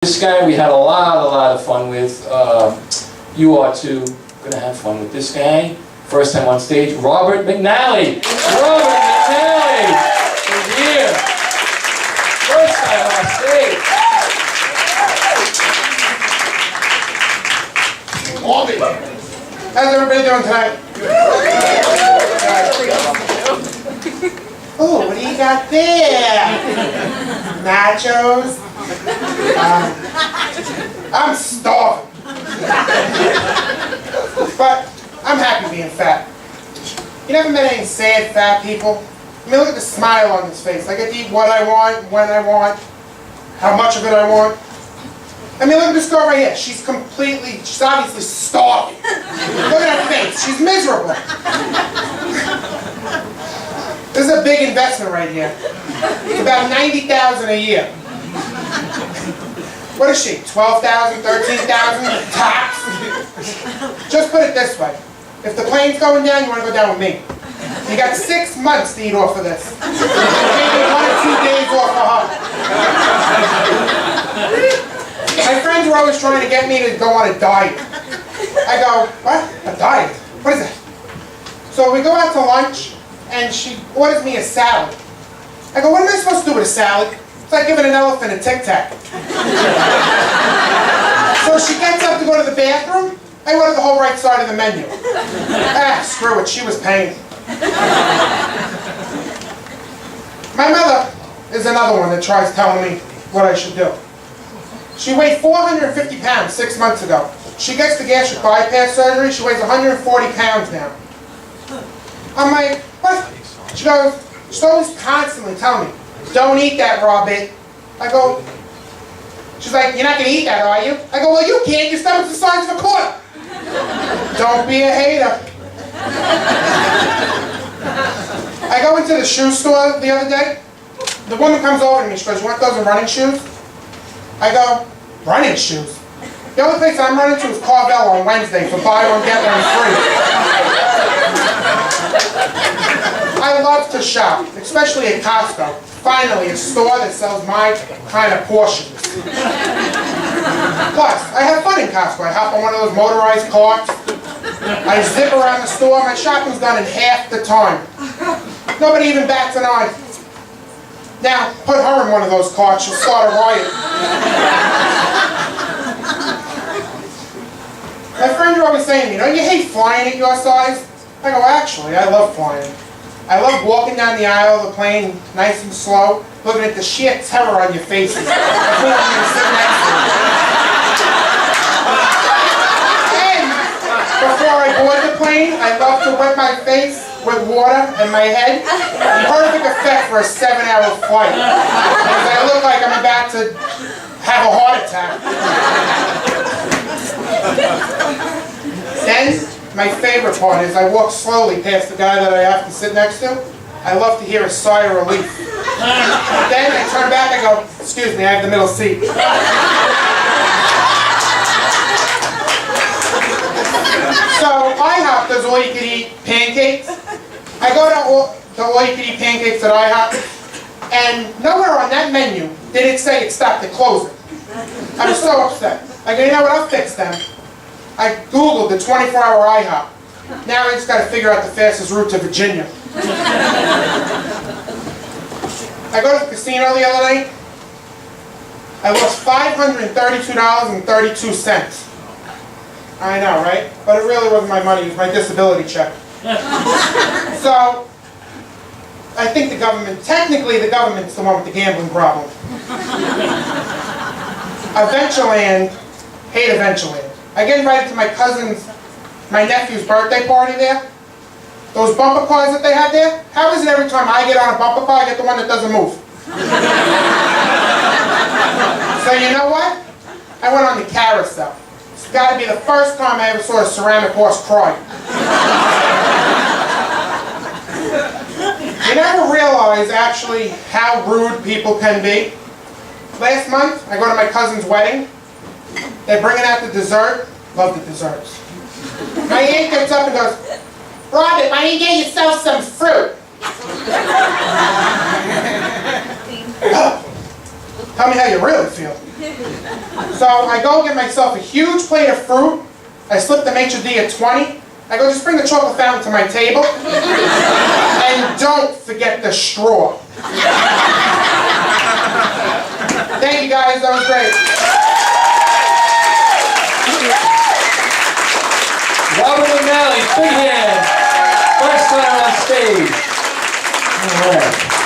This guy we had a lot of fun with. You are too going to have fun with this guy. First time on stage, Robert McNally. Robert McNally is here. First time on stage. How's everybody doing tonight? Oh, what do you got there? Nachos? I'm starving. But I'm happy being fat. You never met any sad fat people? I mean, look at the smile on his face. I get to eat what I want, when I want, how much of it I want. I mean, look at this girl right here. She's obviously starving. Look at her face. She's miserable. This is a big investment right here. It's about $90,000 a year. What is she? 12,000, 13,000 tops? Just put it this way. If the plane's going down, you want to go down with me. You got 6 months to eat off of this. Maybe 1 or 2 days off of her. My friends were always trying to get me to go on a diet. I go, what? A diet? What is it? So we go out to lunch, and she orders me a salad. I go, what am I supposed to do with a salad? It's like giving an elephant a Tic Tac. So she gets up to go to the bathroom. I ordered the whole right side of the menu. Screw it, she was paying. My mother is another one that tries telling me what I should do. She weighed 450 pounds 6 months ago. She gets the gastric bypass surgery. She weighs 140 pounds now. I'm like, what? She goes, she's always constantly telling me, don't eat that raw bit. I go, she's like, you're not going to eat that, are you? I go, well, you can't. Your stomach's the size of a quarter. Don't be a hater. I go into the shoe store the other day. The woman comes over to me. She goes, you want those in running shoes? I go, running shoes? The only place I'm running to is Carvel on Wednesday for buy one, get one free. I love to shop, especially at Costco. Finally, a store that sells my kind of portions. Plus, I have fun in Costco. I hop on one of those motorized carts. I zip around the store. My shopping's done in half the time. Nobody even bats an eye. Now, put her in one of those carts, she'll start a riot. My friends are always saying to me, don't you hate flying at your size? I go, actually, I love flying. I love walking down the aisle of the plane, nice and slow, looking at the sheer terror on your faces. And before I board the plane, I love to wet my face with water and my head. Perfect effect for a 7-hour flight. Because I look like I'm about to have a heart attack. Then, my favorite part is I walk slowly past the guy that I have to sit next to. I love to hear a sigh of relief. Then I turn back and go, excuse me, I have the middle seat. So IHOP does all-you-can-eat pancakes. I go to the all-you-can-eat pancakes at IHOP, and nowhere on that menu did it say it stopped at closing. I was so upset. I go, you know what, I'll fix them. I Googled the 24-hour IHOP. Now I just got to figure out the fastest route to Virginia. I go to the casino the other night. I lost $532.32. I know, right? But it really wasn't my money. It was my disability check. So, I think technically the government's the one with the gambling problem. Adventureland, hate Adventureland. I get invited to my nephew's birthday party there. Those bumper cars that they have there, how is it every time I get on a bumper car, I get the one that doesn't move? So you know what? I went on the carousel. It's got to be the first time I ever saw a ceramic horse cry. You never realize, actually, how rude people can be. Last month, I go to my cousin's wedding. They're bringing out the dessert. Love the desserts. My aunt gets up and goes, Robert, why don't you get yourself some fruit? Tell me how you really feel. So I go get myself a huge plate of fruit. I slip the maitre d' at 20. I go, just bring the chocolate fountain to my table. And don't forget the straw. Thank you guys, that was great. Robert McNally, big hand. First time on stage. All right.